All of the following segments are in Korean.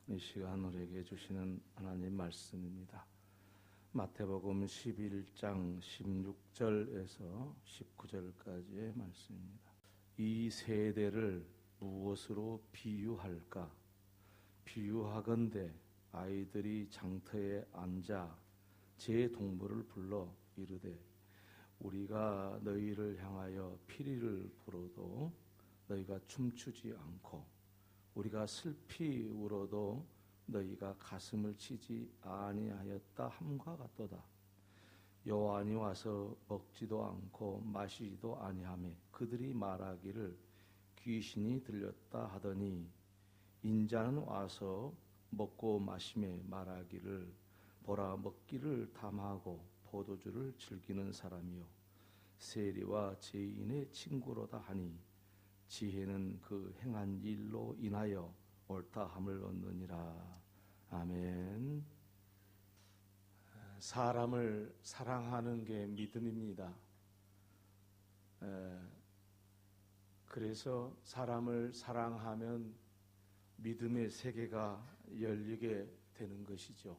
이 시간 우리에게 주시는 하나님 말씀입니다. 마태복음 11장 16절에서 19절까지의 말씀입니다. 이 세대를 무엇으로 비유할까? 비유하건대 아이들이 장터에 앉아 제 동물을 불러 이르되 우리가 너희를 향하여 피리를 불어도 너희가 춤추지 않고 우리가 슬피 울어도 너희가 가슴을 치지 아니하였다 함과 같도다. 여호와니 와서 먹지도 않고 마시지도 아니하며 그들이 말하기를 귀신이 들렸다 하더니 인자는 와서 먹고 마시며 말하기를 보라 먹기를 탐하고 포도주를 즐기는 사람이요 세리와 죄인의 친구로다 하니 지혜는 그 행한 일로 인하여 옳다함을 얻느니라. 아멘. 사람을 사랑하는 게 믿음입니다. 그래서 사람을 사랑하면 믿음의 세계가 열리게 되는 것이죠.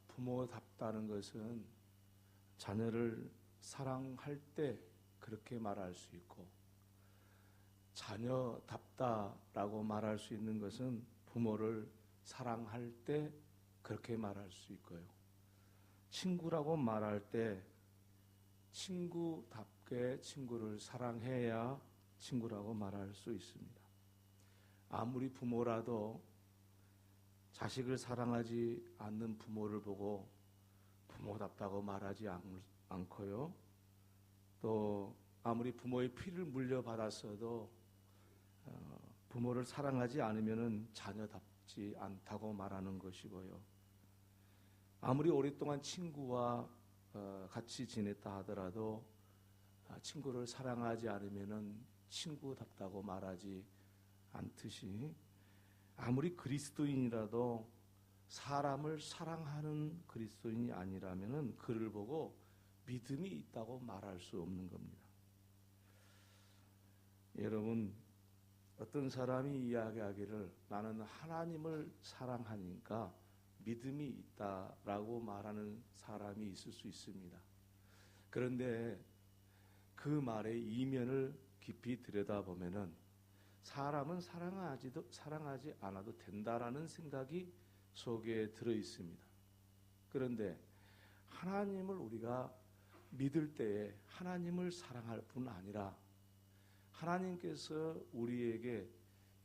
부모답다는 것은 자녀를 사랑할 때 그렇게 말할 수 있고, 자녀답다라고 말할 수 있는 것은 부모를 사랑할 때 그렇게 말할 수 있고요. 친구라고 말할 때 친구답게 친구를 사랑해야 친구라고 말할 수 있습니다. 아무리 부모라도 자식을 사랑하지 않는 부모를 보고 부모답다고 말하지 않고요. 또 아무리 부모의 피를 물려받았어도 부모를 사랑하지 않으면 자녀답지 않다고 말하는 것이고요. 아무리 오랫동안 친구와 같이 지냈다 하더라도 친구를 사랑하지 않으면 친구답다고 말하지 않듯이 아무리 그리스도인이라도 사람을 사랑하는 그리스도인이 아니라면 그를 보고 믿음이 있다고 말할 수 없는 겁니다. 여러분, 어떤 사람이 이야기하기를 나는 하나님을 사랑하니까 믿음이 있다라고 말하는 사람이 있을 수 있습니다. 그런데 그 말의 이면을 깊이 들여다보면은 사람은 사랑하지 않아도 된다라는 생각이 속에 들어 있습니다. 그런데 하나님을 우리가 믿을 때에 하나님을 사랑할 뿐 아니라 하나님께서 우리에게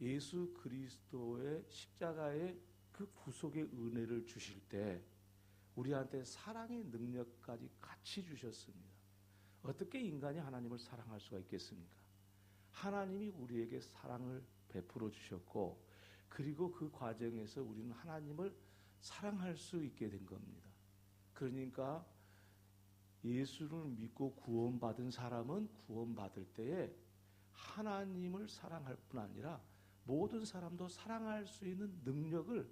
예수 그리스도의 십자가의 그 구속의 은혜를 주실 때 우리한테 사랑의 능력까지 같이 주셨습니다. 어떻게 인간이 하나님을 사랑할 수가 있겠습니까? 하나님이 우리에게 사랑을 베풀어 주셨고 그리고 그 과정에서 우리는 하나님을 사랑할 수 있게 된 겁니다. 그러니까 예수를 믿고 구원받은 사람은 구원받을 때에 하나님을 사랑할 뿐 아니라 모든 사람도 사랑할 수 있는 능력을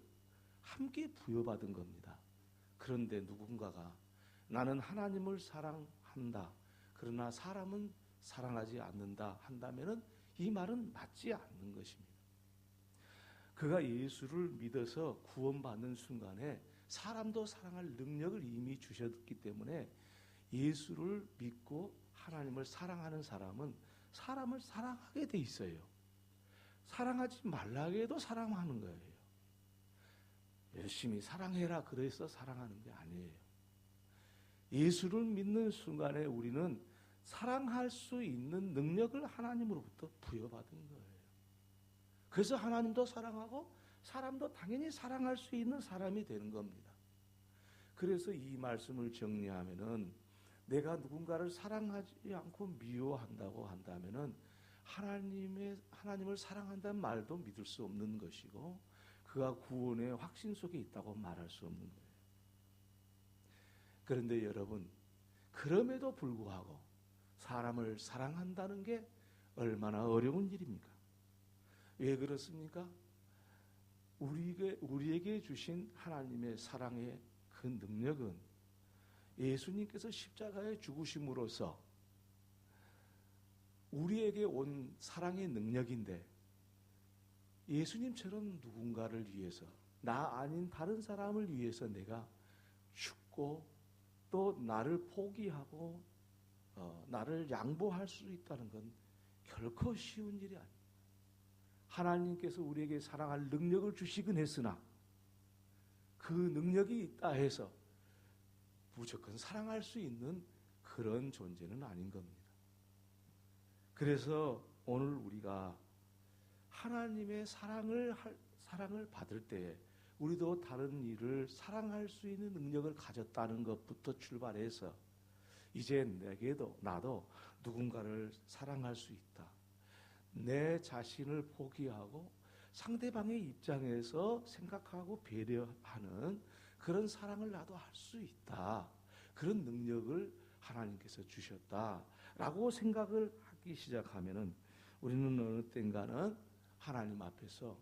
함께 부여받은 겁니다. 그런데 누군가가 나는 하나님을 사랑한다. 그러나 사람은 사랑하지 않는다 한다면 이 말은 맞지 않는 것입니다. 그가 예수를 믿어서 구원받는 순간에 사람도 사랑할 능력을 이미 주셨기 때문에 예수를 믿고 하나님을 사랑하는 사람은 사람을 사랑하게 돼 있어요. 사랑하지 말라고 해도 사랑하는 거예요. 열심히 사랑해라 그래서 사랑하는 게 아니에요. 예수를 믿는 순간에 우리는 사랑할 수 있는 능력을 하나님으로부터 부여받은 거예요. 그래서 하나님도 사랑하고 사람도 당연히 사랑할 수 있는 사람이 되는 겁니다. 그래서 이 말씀을 정리하면은 내가 누군가를 사랑하지 않고 미워한다고 한다면은 하나님을 사랑한다는 말도 믿을 수 없는 것이고 그가 구원의 확신 속에 있다고 말할 수 없는 거예요. 그런데 여러분, 그럼에도 불구하고 사람을 사랑한다는 게 얼마나 어려운 일입니까? 왜 그렇습니까? 우리에게 주신 하나님의 사랑의 그 능력은 예수님께서 십자가에 죽으심으로써 우리에게 온 사랑의 능력인데 예수님처럼 누군가를 위해서, 나 아닌 다른 사람을 위해서 내가 죽고 또 나를 포기하고 나를 양보할 수 있다는 건 결코 쉬운 일이 아닙니다. 하나님께서 우리에게 사랑할 능력을 주시긴 했으나 그 능력이 있다 해서 무조건 사랑할 수 있는 그런 존재는 아닌 겁니다. 그래서 오늘 우리가 하나님의 사랑을 받을 때에 우리도 다른 이를 사랑할 수 있는 능력을 가졌다는 것부터 출발해서 이제 나도 누군가를 사랑할 수 있다. 내 자신을 포기하고 상대방의 입장에서 생각하고 배려하는 그런 사랑을 나도 할 수 있다. 그런 능력을 하나님께서 주셨다라고 생각을 하기 시작하면은 우리는 어느 땐가는 하나님 앞에서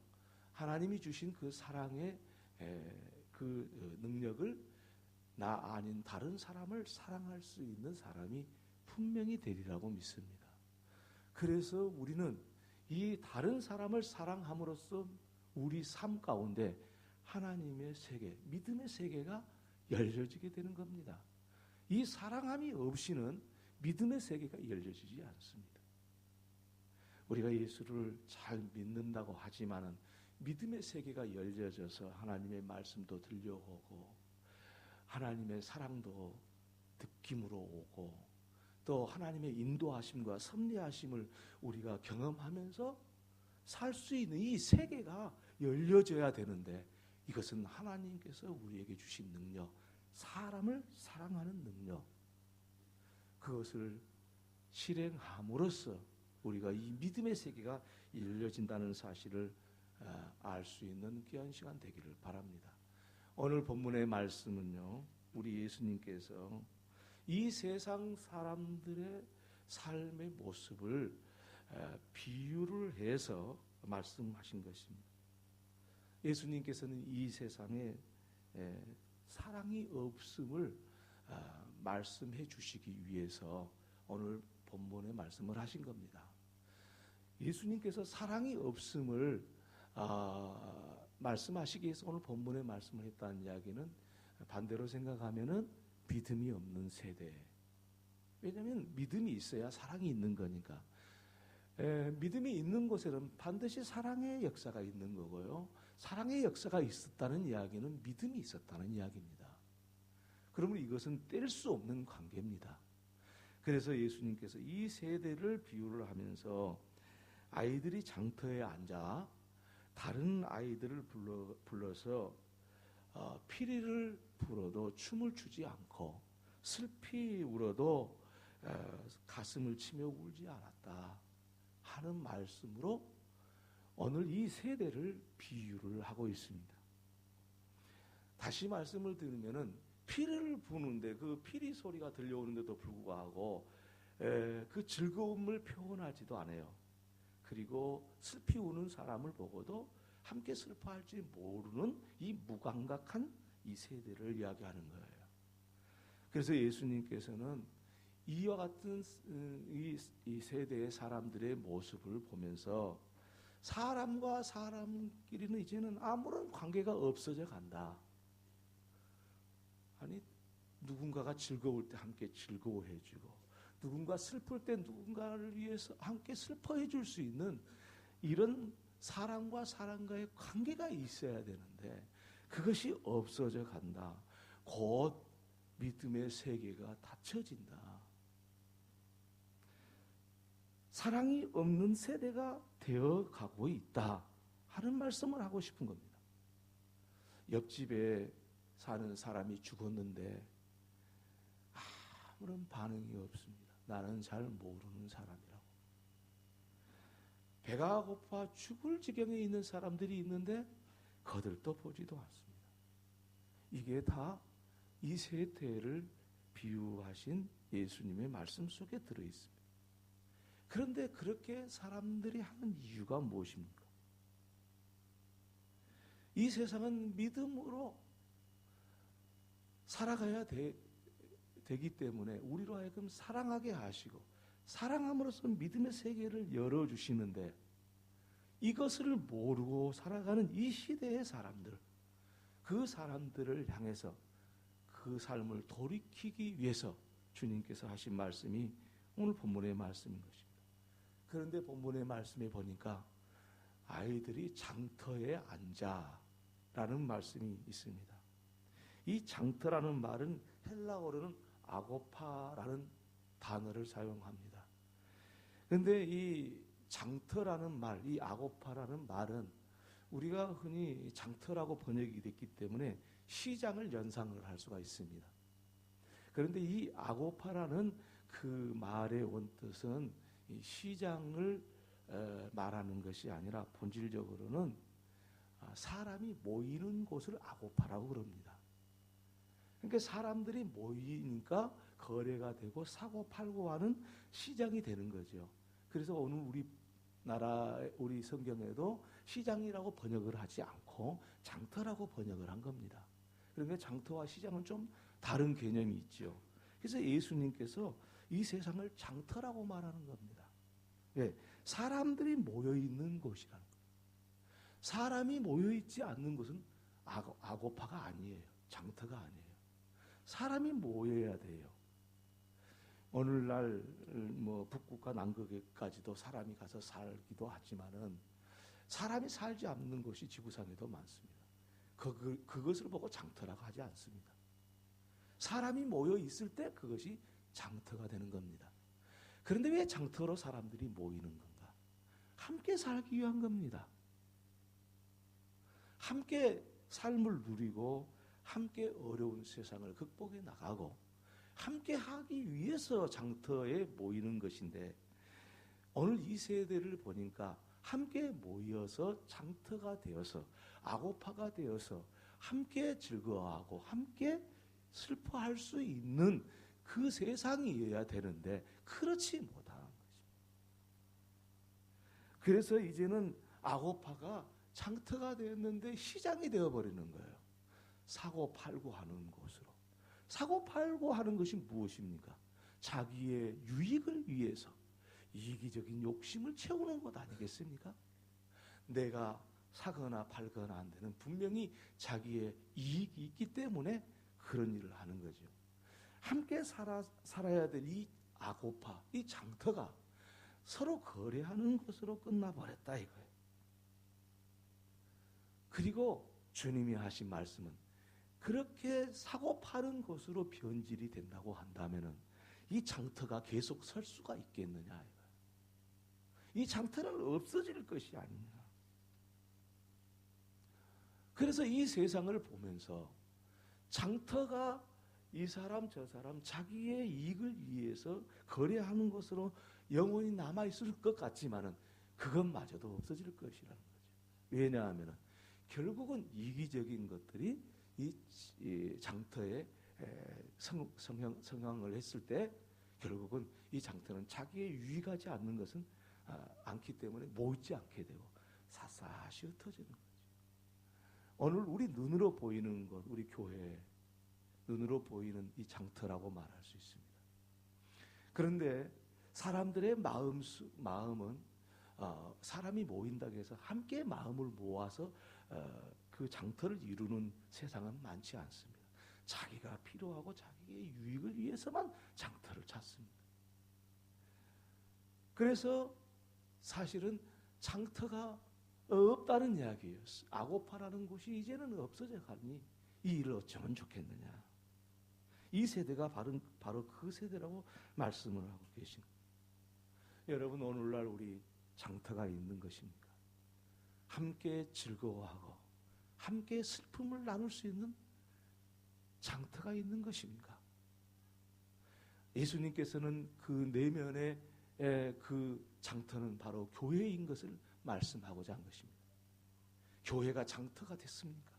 하나님이 주신 그 사랑의 그 능력을 나 아닌 다른 사람을 사랑할 수 있는 사람이 분명히 되리라고 믿습니다. 그래서 우리는 이 다른 사람을 사랑함으로써 우리 삶 가운데 하나님의 세계, 믿음의 세계가 열려지게 되는 겁니다. 이 사랑함이 없이는 믿음의 세계가 열려지지 않습니다. 우리가 예수를 잘 믿는다고 하지만은 믿음의 세계가 열려져서 하나님의 말씀도 들려오고 하나님의 사랑도 느낌으로 오고 또 하나님의 인도하심과 섭리하심을 우리가 경험하면서 살 수 있는 이 세계가 열려져야 되는데 이것은 하나님께서 우리에게 주신 능력, 사람을 사랑하는 능력, 그것을 실행함으로써 우리가 이 믿음의 세계가 열려진다는 사실을 알 수 있는 귀한 시간 되기를 바랍니다. 오늘 본문의 말씀은요, 우리 예수님께서 이 세상 사람들의 삶의 모습을 비유를 해서 말씀하신 것입니다. 예수님께서는 이 세상에 사랑이 없음을 말씀해 주시기 위해서 오늘 본문의 말씀을 하신 겁니다. 예수님께서 사랑이 없음을 말씀하시기 위해서 오늘 본문의 말씀을 했다는 이야기는 반대로 생각하면은 믿음이 없는 세대. 왜냐하면 믿음이 있어야 사랑이 있는 거니까. 믿음이 있는 곳에는 반드시 사랑의 역사가 있는 거고요. 사랑의 역사가 있었다는 이야기는 믿음이 있었다는 이야기입니다. 그러면 이것은 뗄 수 없는 관계입니다. 그래서 예수님께서 이 세대를 비유를 하면서 아이들이 장터에 앉아 다른 아이들을 불러서 피리를 불어도 춤을 추지 않고 슬피 울어도 가슴을 치며 울지 않았다 하는 말씀으로 오늘 이 세대를 비유를 하고 있습니다. 다시 말씀을 드리면은 피리를 부는데 그 피리 소리가 들려오는데도 불구하고 그 즐거움을 표현하지도 않아요. 그리고 슬피 우는 사람을 보고도 함께 슬퍼할지 모르는 이 무감각한 이 세대를 이야기하는 거예요. 그래서 예수님께서는 이와 같은 이 세대의 사람들의 모습을 보면서 사람과 사람끼리는 이제는 아무런 관계가 없어져 간다. 아니, 누군가가 즐거울 때 함께 즐거워해주고 누군가 슬플 때 누군가를 위해서 함께 슬퍼해 줄 수 있는 이런 사람과 사람과의 관계가 있어야 되는데 그것이 없어져 간다. 곧 믿음의 세계가 닫혀진다. 사랑이 없는 세대가 되어가고 있다 하는 말씀을 하고 싶은 겁니다. 옆집에 사는 사람이 죽었는데 아무런 반응이 없습니다. 나는 잘 모르는 사람이라고. 배가 고파 죽을 지경에 있는 사람들이 있는데 거들떠 보지도 않습니다. 이게 다 이 세대를 비유하신 예수님의 말씀 속에 들어있습니다. 그런데 그렇게 사람들이 하는 이유가 무엇입니까? 이 세상은 믿음으로 살아가야 되기 때문에 우리로 하여금 사랑하게 하시고 사랑함으로써 믿음의 세계를 열어주시는데 이것을 모르고 살아가는 이 시대의 사람들, 그 사람들을 향해서 그 삶을 돌이키기 위해서 주님께서 하신 말씀이 오늘 본문의 말씀인 것입니다. 그런데 본문의 말씀에 보니까 아이들이 장터에 앉아라는 말씀이 있습니다. 이 장터라는 말은 헬라어로는 아고파라는 단어를 사용합니다. 그런데 이 장터라는 말, 이 아고파라는 말은 우리가 흔히 장터라고 번역이 됐기 때문에 시장을 연상을 할 수가 있습니다. 그런데 이 아고파라는 그 말의 원뜻은 이 시장을 말하는 것이 아니라 본질적으로는 사람이 모이는 곳을 아고파라고 그럽니다. 그러니까 사람들이 모이니까 거래가 되고 사고 팔고 하는 시장이 되는 거죠. 그래서 오늘 우리 성경에도 시장이라고 번역을 하지 않고 장터라고 번역을 한 겁니다. 그러니까 장터와 시장은 좀 다른 개념이 있죠. 그래서 예수님께서 이 세상을 장터라고 말하는 겁니다. 왜? 사람들이 모여 있는 곳이라는 거예요. 사람이 모여 있지 않는 곳은 아고파가 아니에요. 장터가 아니에요. 사람이 모여야 돼요. 오늘날 북극과 남극에까지도 사람이 가서 살기도 하지만은 사람이 살지 않는 곳이 지구상에도 많습니다. 그것을 보고 장터라고 하지 않습니다. 사람이 모여 있을 때 그것이 장터가 되는 겁니다. 그런데 왜 장터로 사람들이 모이는 건가? 함께 살기 위한 겁니다. 함께 삶을 누리고 함께 어려운 세상을 극복해 나가고 함께 하기 위해서 장터에 모이는 것인데 오늘 이 세대를 보니까 함께 모여서 장터가 되어서 아고파가 되어서 함께 즐거워하고 함께 슬퍼할 수 있는 그 세상이어야 되는데 그렇지 못한 것입니다. 그래서 이제는 아고파가 장터가 되었는데 시장이 되어버리는 거예요. 사고 팔고 하는 곳으로. 사고 팔고 하는 것이 무엇입니까? 자기의 유익을 위해서 이기적인 욕심을 채우는 것 아니겠습니까? 내가 사거나 팔거나 한 데는 분명히 자기의 이익이 있기 때문에 그런 일을 하는 거죠. 함께 살아야 될 이 아고파, 이 장터가 서로 거래하는 것으로 끝나버렸다 이거예요. 그리고 주님이 하신 말씀은 그렇게 사고 파는 것으로 변질이 된다고 한다면은 이 장터가 계속 설 수가 있겠느냐 이거예요. 이 장터는 없어질 것이 아니냐. 그래서 이 세상을 보면서 장터가 이 사람 저 사람 자기의 이익을 위해서 거래하는 것으로 영원히 남아있을 것 같지만은 그것마저도 없어질 것이라는 거죠. 왜냐하면 결국은 이기적인 것들이 이 장터에 성황을 했을 때 결국은 이 장터는 자기의 유익하지 않는 것은 않기 때문에 모이지 않게 되고 샅샅이 흩어지는 거죠. 오늘 우리 눈으로 보이는 것, 우리 교회 눈으로 보이는 이 장터라고 말할 수 있습니다. 그런데 사람들의 마음은 사람이 모인다고 해서 함께 마음을 모아서 그 장터를 이루는 세상은 많지 않습니다. 자기가 필요하고 자기의 유익을 위해서만 장터를 찾습니다. 그래서 사실은 장터가 없다는 이야기예요. 아고파라는 곳이 이제는 없어져 가니 이 일을 어쩌면 좋겠느냐. 이 세대가 바로 그 세대라고 말씀을 하고 계십니다. 여러분 오늘날 우리 장터가 있는 것입니까? 함께 즐거워하고 함께 슬픔을 나눌 수 있는 장터가 있는 것입니까? 예수님께서는 그 내면의 그 장터는 바로 교회인 것을 말씀하고자 한 것입니다. 교회가 장터가 됐습니까?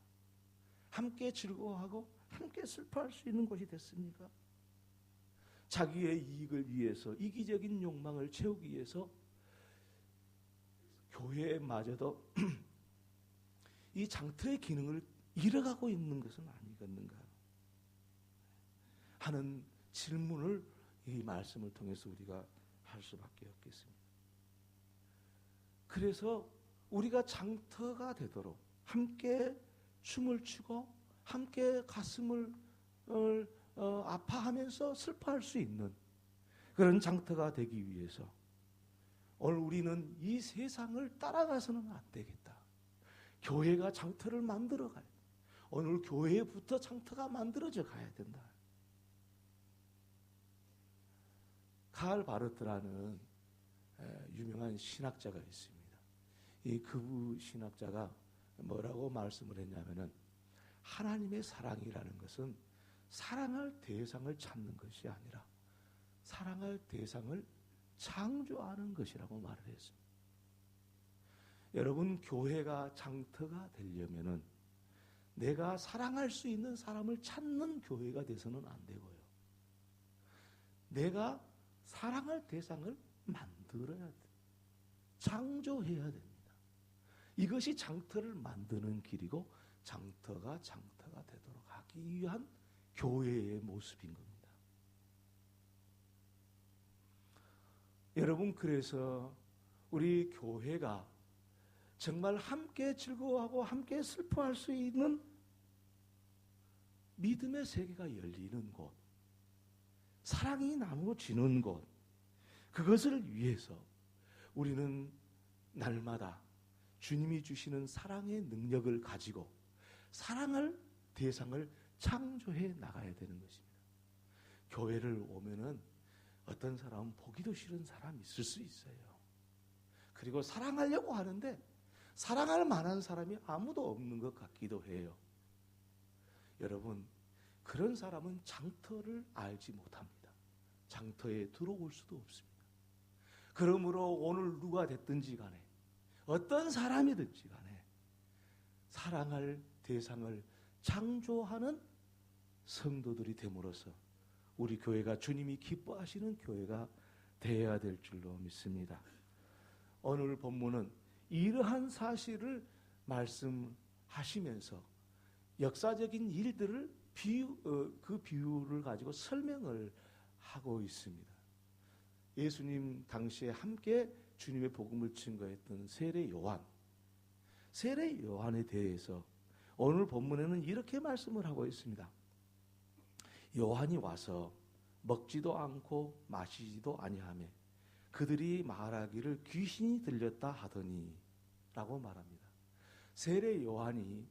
함께 즐거워하고 함께 슬퍼할 수 있는 곳이 됐습니까? 자기의 이익을 위해서 이기적인 욕망을 채우기 위해서 교회마저도 이 장터의 기능을 잃어가고 있는 것은 아니겠는가 하는 질문을 이 말씀을 통해서 우리가 할 수밖에 없겠습니다. 그래서 우리가 장터가 되도록 함께 춤을 추고 함께 가슴을 아파하면서 슬퍼할 수 있는 그런 장터가 되기 위해서 오늘 우리는 이 세상을 따라가서는 안 되겠다. 교회가 장터를 만들어 가야 돼. 오늘 교회부터 장터가 만들어져 가야 된다. 칼 바르트라는 유명한 신학자가 있습니다. 이 그부 신학자가 뭐라고 말씀을 했냐면은 하나님의 사랑이라는 것은 사랑할 대상을 찾는 것이 아니라 사랑할 대상을 창조하는 것이라고 말을 했습니다. 여러분, 교회가 장터가 되려면은 내가 사랑할 수 있는 사람을 찾는 교회가 돼서는 안 되고요. 내가 사랑할 대상을 만들어야 돼. 창조해야 됩니다. 이것이 장터를 만드는 길이고 장터가 되도록 하기 위한 교회의 모습인 겁니다. 여러분, 그래서 우리 교회가 정말 함께 즐거워하고 함께 슬퍼할 수 있는 믿음의 세계가 열리는 곳, 사랑이 나누어지는 곳, 그것을 위해서 우리는 날마다 주님이 주시는 사랑의 능력을 가지고 사랑할 대상을 창조해 나가야 되는 것입니다. 교회를 오면은 어떤 사람은 보기도 싫은 사람이 있을 수 있어요. 그리고 사랑하려고 하는데 사랑할 만한 사람이 아무도 없는 것 같기도 해요. 여러분, 그런 사람은 장터를 알지 못합니다. 장터에 들어올 수도 없습니다. 그러므로 오늘 누가 됐든지 간에 어떤 사람이든지 간에 사랑할 대상을 창조하는 성도들이 됨으로써 우리 교회가 주님이 기뻐하시는 교회가 되어야 될 줄로 믿습니다. 오늘 본문은 이러한 사실을 말씀하시면서 역사적인 일들을 그 비유를 가지고 설명을 하고 있습니다. 예수님 당시에 함께 주님의 복음을 증거했던 세례 요한에 대해서 오늘 본문에는 이렇게 말씀을 하고 있습니다. 요한이 와서 먹지도 않고 마시지도 아니하며 그들이 말하기를 귀신이 들렸다 하더니 라고 말합니다. 세례 요한이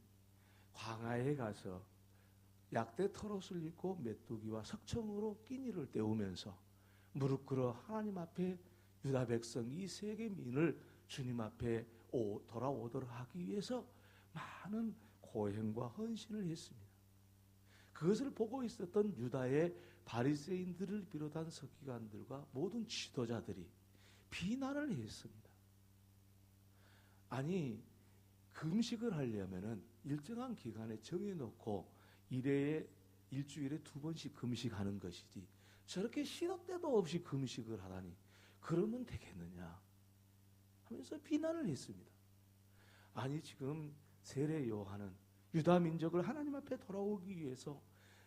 광야에 가서 약대 털옷을 입고 메뚜기와 석청으로 끼니를 때우면서 무릎 꿇어 하나님 앞에 유다 백성 이 세계민을 주님 앞에 돌아오도록 하기 위해서 많은 고행과 헌신을 했습니다. 그것을 보고 있었던 유다의 바리새인들을 비롯한 서기관들과 모든 지도자들이 비난을 했습니다. 아니, 금식을 하려면은 일정한 기간에 정해놓고 일주일에 2번씩 금식하는 것이지 저렇게 시도 때도 없이 금식을 하다니 그러면 되겠느냐 하면서 비난을 했습니다. 아니, 지금 세례 요한은 유다 민족을 하나님 앞에 돌아오기 위해서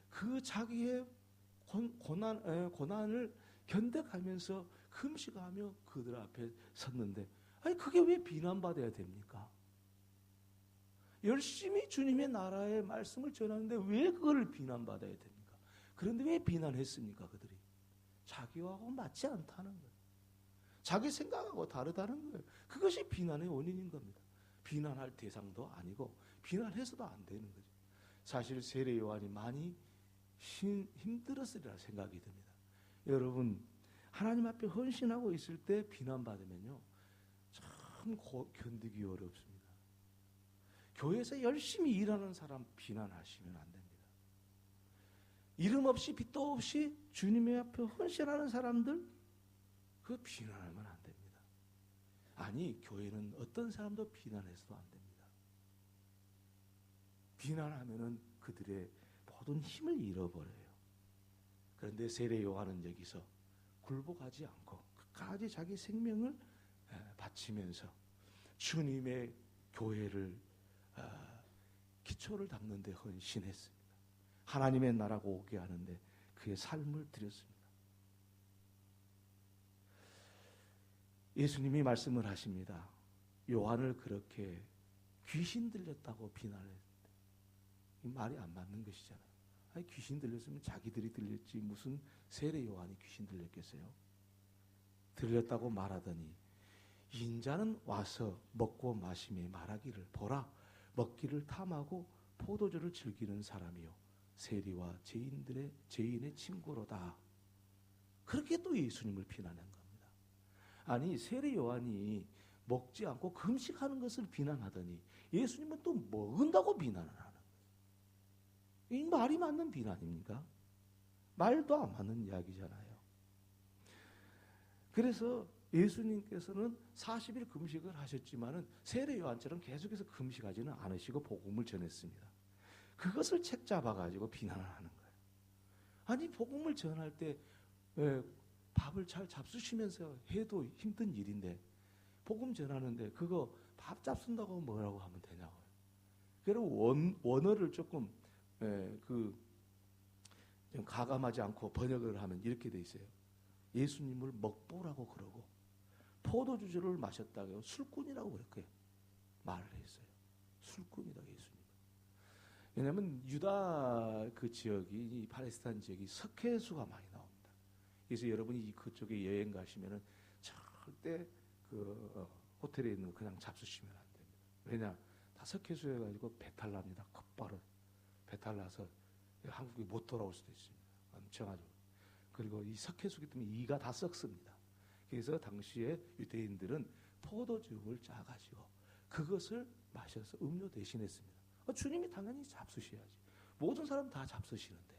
그 자기의 고난을 견뎌가면서 금식하며 그들 앞에 섰는데 아니 그게 왜 비난받아야 됩니까? 열심히 주님의 나라의 말씀을 전하는데 왜 그걸 비난받아야 됩니까? 그런데 왜 비난했습니까? 그들이 자기하고 맞지 않다는 거예요. 자기 생각하고 다르다는 거예요. 그것이 비난의 원인인 겁니다. 비난할 대상도 아니고 비난해서도 안 되는 거죠. 사실 세례 요한이 많이 힘들었으리라 생각이 듭니다. 여러분, 하나님 앞에 헌신하고 있을 때 비난받으면요 참 견디기 어렵습니다. 교회에서 열심히 일하는 사람 비난하시면 안 됩니다. 이름 없이 빚도 없이 주님의 앞에 헌신하는 사람들 그 비난하면 안 됩니다. 아니, 교회는 어떤 사람도 비난해서도 안 됩니다. 비난하면은 그들의 모든 힘을 잃어버려요. 그런데 세례 요한은 여기서 굴복하지 않고 끝까지 자기 생명을 바치면서 주님의 교회를 기초를 닦는 데 헌신했습니다. 하나님의 나라가 오게 하는데 그의 삶을 드렸습니다. 예수님이 말씀을 하십니다. 요한을 그렇게 귀신 들렸다고 비난했는데 이 말이 안 맞는 것이잖아요. 아니, 귀신 들렸으면 자기들이 들렸지 무슨 세례 요한이 귀신 들렸겠어요? 들렸다고 말하더니 인자는 와서 먹고 마시며 말하기를 보라 먹기를 탐하고 포도주를 즐기는 사람이요 세리와 죄인의 친구로다. 그렇게 또 예수님을 비난한 겁니다. 아니 세례 요한이 먹지 않고 금식하는 것을 비난하더니 예수님은 또 먹은다고 비난을 하는 거예요. 이 말이 맞는 비난입니까? 말도 안 맞는 이야기잖아요. 그래서 예수님께서는 40일 금식을 하셨지만은 세례 요한처럼 계속해서 금식하지는 않으시고 복음을 전했습니다. 그것을 책잡아가지고 비난을 하는 거예요. 아니 복음을 전할 때 밥을 잘 잡수시면서 해도 힘든 일인데 복음 전하는데 그거 밥 잡순다고 뭐라고 하면 되냐고요. 그리고 원어를 조금 좀 가감하지 않고 번역을 하면 이렇게 돼 있어요. 예수님을 먹보라고 그러고 포도주를 마셨다고 술꾼이라고 그렇게 말을 했어요. 술꾼이라고 예수님. 왜냐하면 유다 그 지역이 팔레스타인 지역이 석회수가 많이 나옵니다. 그래서 여러분이 그쪽에 여행 가시면은 절대 그 호텔에 있는 거 그냥 잡수시면 안 됩니다. 왜냐 다 석회수해 가지고 배탈 납니다. 곧바로 배탈 나서 한국에 못 돌아올 수도 있습니다. 엄청 아주. 그리고 이 석회수기 때문에 이가 다 썩습니다. 그래서 당시에 유대인들은 포도주를 짜가지고 그것을 마셔서 음료 대신했습니다. 주님이 당연히 잡수셔야지. 모든 사람 다 잡수시는데.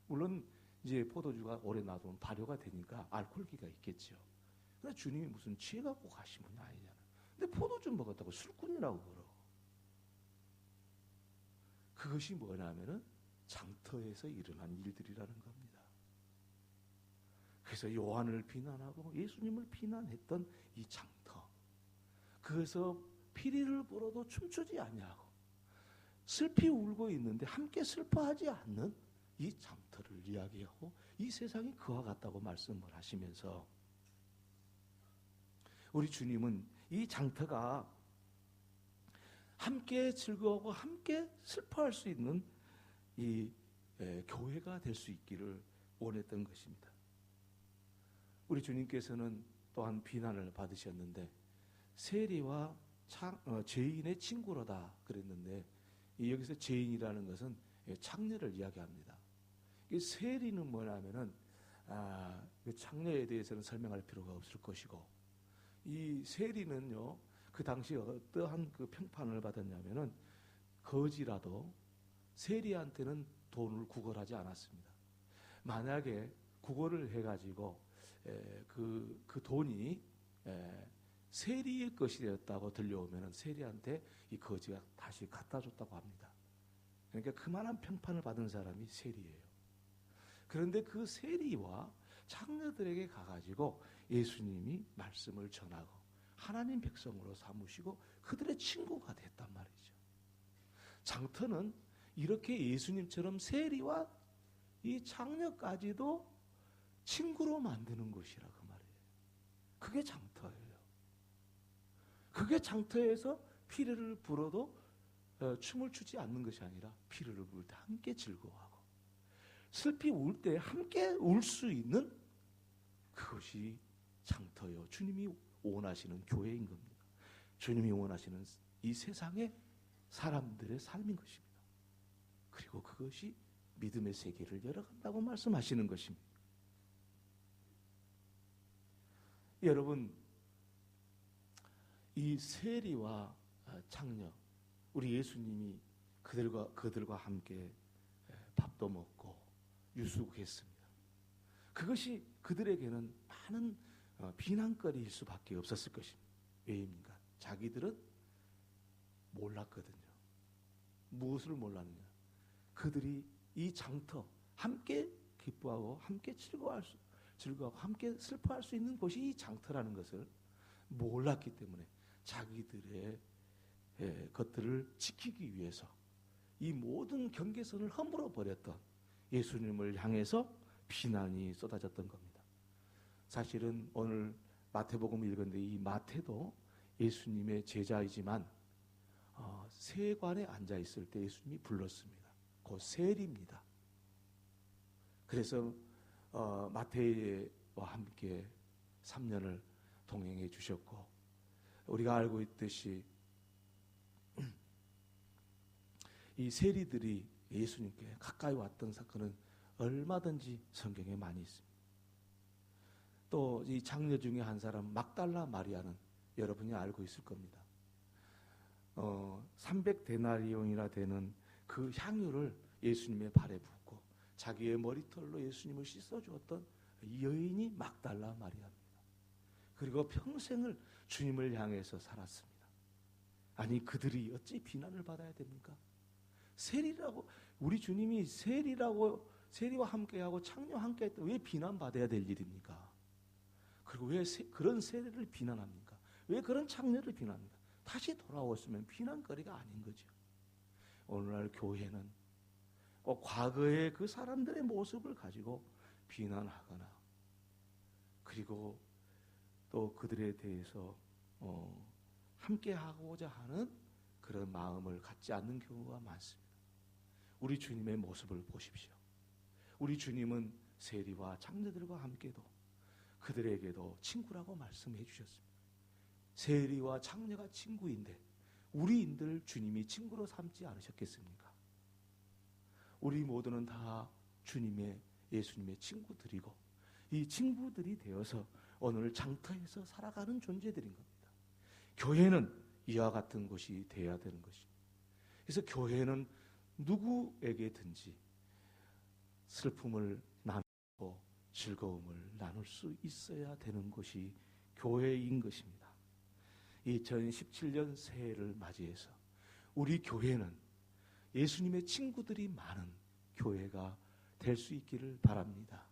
물론 이제 포도주가 오래 놔두면 발효가 되니까 알코올기가 있겠죠. 그런데 주님이 무슨 취해갖고 가신 분이 아니잖아요. 근데 포도주 먹었다고 술꾼이라고 그러고. 그것이 뭐냐면은 장터에서 일어난 일들이라는 겁니다. 그래서 요한을 비난하고 예수님을 비난했던 이 장터. 그래서 피리를 불어도 춤추지 아니하고 슬피 울고 있는데 함께 슬퍼하지 않는 이 장터를 이야기하고 이 세상이 그와 같다고 말씀을 하시면서 우리 주님은 이 장터가 함께 즐거워하고 함께 슬퍼할 수 있는 이 교회가 될 수 있기를 원했던 것입니다. 우리 주님께서는 또한 비난을 받으셨는데 세리와 죄인의 친구로다 그랬는데 여기서 죄인이라는 것은 창녀를 이야기합니다. 세리는 뭐냐면은 창녀에 대해서는 설명할 필요가 없을 것이고 이 세리는요 그 당시 어떠한 그 평판을 받았냐면은 거지라도 세리한테는 돈을 구걸하지 않았습니다. 만약에 구걸을 해가지고 그 돈이 세리의 것이 되었다고 들려오면은 세리한테 이 거지가 다시 갖다 줬다고 합니다. 그러니까 그만한 평판을 받은 사람이 세리예요. 그런데 그 세리와 창녀들에게 가가지고 예수님이 말씀을 전하고 하나님 백성으로 삼으시고 그들의 친구가 됐단 말이죠. 장터는 이렇게 예수님처럼 세리와 이 창녀까지도 친구로 만드는 곳이라 그 말이에요. 그게 장터예요. 그게 장터에서 피리를 불어도 춤을 추지 않는 것이 아니라 피리를 부를 때 함께 즐거워하고 슬피 울 때 함께 울 수 있는 그것이 장터요. 주님이 원하시는 교회인 겁니다. 주님이 원하시는 이 세상의 사람들의 삶인 것입니다. 그리고 그것이 믿음의 세계를 열어간다고 말씀하시는 것입니다. 여러분, 이 세리와 창녀, 우리 예수님이 그들과 함께 밥도 먹고 유숙했습니다. 그것이 그들에게는 많은 비난거리일 수밖에 없었을 것입니다. 왜입니까? 자기들은 몰랐거든요. 무엇을 몰랐느냐? 그들이 이 장터 함께 기뻐하고 함께 즐거워하고 함께 슬퍼할 수 있는 곳이 이 장터라는 것을 몰랐기 때문에 자기들의 것들을 지키기 위해서 이 모든 경계선을 허물어 버렸던 예수님을 향해서 비난이 쏟아졌던 겁니다. 사실은 오늘 마태복음 읽었는데 이 마태도 예수님의 제자이지만 세관에 앉아 있을 때 예수님이 불렀습니다. 곧 세리입니다. 그래서 마태와 함께 3년을 동행해 주셨고, 우리가 알고 있듯이 이 세리들이 예수님께 가까이 왔던 사건은 얼마든지 성경에 많이 있습니다. 또 이 장녀 중에 한 사람 막달라 마리아는 여러분이 알고 있을 겁니다. 300데나리온이나 되는 그 향유를 예수님의 발에 붓고 자기의 머리털로 예수님을 씻어주었던 여인이 막달라 마리아입니다. 그리고 평생을 주님을 향해서 살았습니다. 아니, 그들이 어찌 비난을 받아야 됩니까? 세리라고, 우리 주님이 세리와 함께하고 창녀와 함께했던 왜 비난받아야 될 일입니까? 그리고 왜 그런 세리를 비난합니까? 왜 그런 창녀를 비난합니까? 다시 돌아왔으면 비난거리가 아닌 거죠. 오늘날 교회는 꼭 과거의 그 사람들의 모습을 가지고 비난하거나, 그리고 또 그들에 대해서 함께하고자 하는 그런 마음을 갖지 않는 경우가 많습니다. 우리 주님의 모습을 보십시오. 우리 주님은 세리와 창녀들과 함께도 그들에게도 친구라고 말씀해 주셨습니다. 세리와 창녀가 친구인데 우리인들 주님이 친구로 삼지 않으셨겠습니까? 우리 모두는 다 예수님의 친구들이고, 이 친구들이 되어서 오늘 장터에서 살아가는 존재들인 겁니다. 교회는 이와 같은 곳이 되어야 되는 것입니다. 그래서 교회는 누구에게든지 슬픔을 나누고 즐거움을 나눌 수 있어야 되는 곳이 교회인 것입니다. 2017년 새해를 맞이해서 우리 교회는 예수님의 친구들이 많은 교회가 될 수 있기를 바랍니다.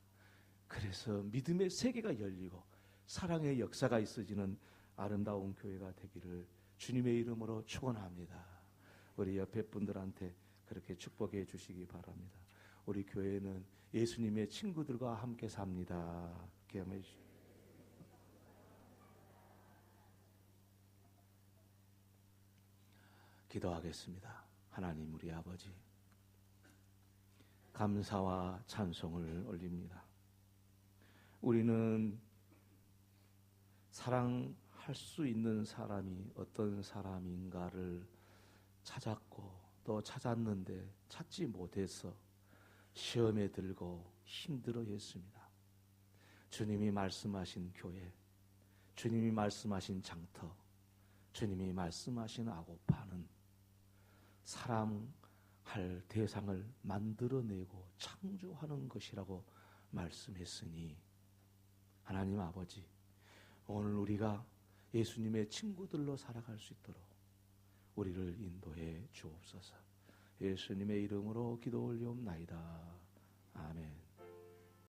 그래서 믿음의 세계가 열리고 사랑의 역사가 있어지는 아름다운 교회가 되기를 주님의 이름으로 축원합니다. 우리 옆에 분들한테 그렇게 축복해 주시기 바랍니다. 우리 교회는 예수님의 친구들과 함께 삽니다. 기억해 주시기. 기도하겠습니다. 하나님, 우리 아버지, 감사와 찬송을 올립니다. 우리는 사랑할 수 있는 사람이 어떤 사람인가를 찾았고 또 찾았는데 찾지 못해서 시험에 들고 힘들어했습니다. 주님이 말씀하신 교회, 주님이 말씀하신 장터, 주님이 말씀하신 아고파는 사랑할 대상을 만들어내고 창조하는 것이라고 말씀했으니, 하나님 아버지, 오늘 우리가 예수님의 친구들로 살아갈 수 있도록 우리를 인도해 주옵소서. 예수님의 이름으로 기도 올리옵나이다. 아멘.